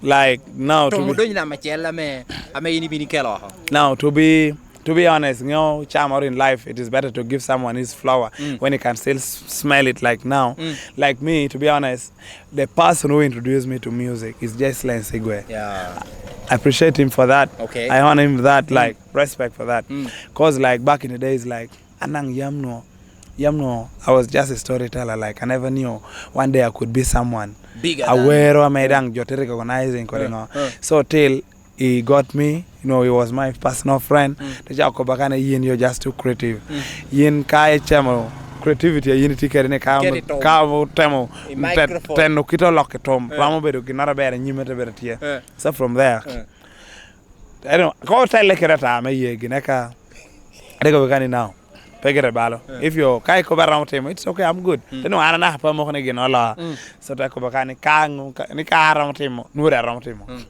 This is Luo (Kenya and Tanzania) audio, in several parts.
like now to be to be honest, you know, charm out in life, it is better to give someone his flower when he can still smell it. Like now, like me, to be honest, the person who introduced me to music is just Slence Igwe. Yeah, I appreciate him for that. Okay, I honor him for that, like respect for that. Cause like back in the days, like Anang Yamno, I was just a storyteller. Like I never knew one day I could be someone bigger. Aware of my dang jote recognizing. So till he got me, you know, he was my personal friend. The Jacob Bakana yin, you're just too creative. Yin kai chemo creativity unity kerene ka temo ten kito loketom ramo bedo ginara bere nyimete bere tie. So from there I don't go tell like rata me ye gineka rego gani now pegere balo if you kai ko baram temo it's okay, I'm good teno ana na pa mo kone ginola so ta ko bakani kangu ni ka ram temo nure ram temo.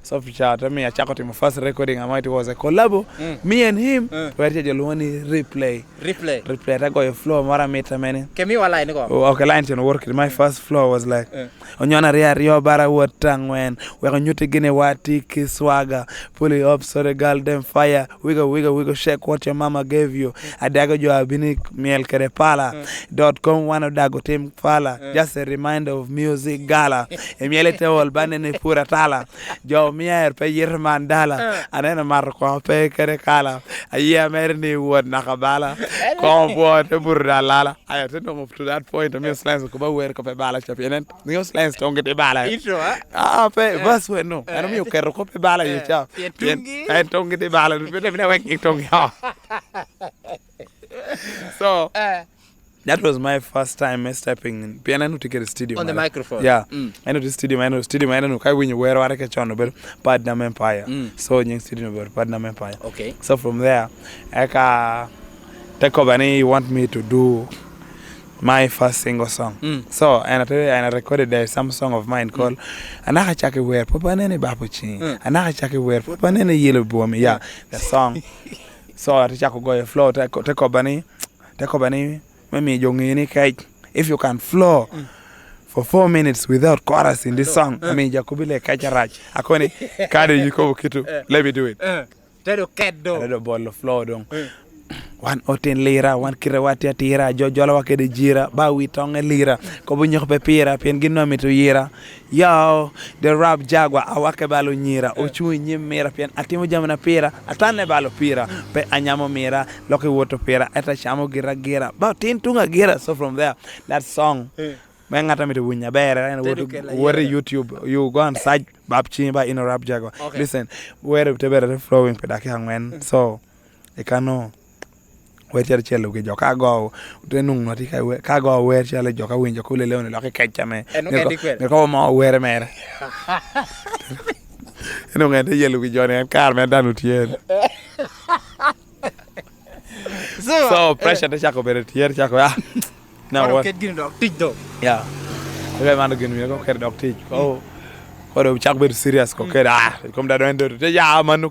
So to me, I checked him first recording. It was a collab. Me and him. Where did you want replay? I got your flow. Mara meter many. Can me one line go? Okay, line to work. My first flow was like, "Onyana rio bara watang when we're on you to gine wati kiswaga. Pull it up so the girl them fire. Wiggle, shake what your mama gave you. I dago you abini miel kerepala.com one of dago team fala. Just a reminder of music gala. Emielete all banene pura tala. Jo mier pe yer mandala anena mar ko pe kere kala aye merni wod nakabala ko bo te burda lala I don't know up to that point me Slence ko ba wer ko pe bala chapien ni Slence tonge te bala pe bas we no ana mi ko ko pe bala ye cha en tonge te bala pe te wek tonge so that was my first time stepping in. Piano to get a studio. On the microphone? Yeah. I know the studio. I know kai when you wear what I can channel but Padnam Empire. So young studio but Padnam Empire. Okay. So from there, I take over and he want me to do my first single song. So and I recorded there some song of mine called Anaka Chaki Wear Papa Nene Bapuchi. Anaka Chaki Wear Papa Nene Yellow Boom. Yeah, the song. So I take go flow take over if you can flow for 4 minutes without chorus in this song, I mean, Jakubile Kacharaj. Akone, Kade Yuko Kitu, let me do it. Tell cat do. The ball of flow dong. One oten lira, one kirawati tira, Jojola wake de jira, ba we tongue a lira, Kobunyo pepira, Pengino me to yira. Yo, the rap Jaguar, awake balo nyira, Ochu nyim mira pian, Atimu jamana pira, Atane balo pira, Pe anyamo mira, Loki water pira, Eta chamo gira, Ba tin tunga gira. So from there, that song. Mengata me to winya bear and what YouTube you go and search Bab Chimba Inno rap Jaguar. Listen, where the better flowing pedaki man. So I can know where chelo ke joka go tenung no tika ka go where chelo joka winjo kule leo ne loke kecha me ne ko mo where me no ngate yelo ki jone kar me danu tien so pressure te chako bere tier chako ya now what get dog teach do yeah okay man gin me ko ker dog teach ko do chak ber serious ko ker come da do te ya manu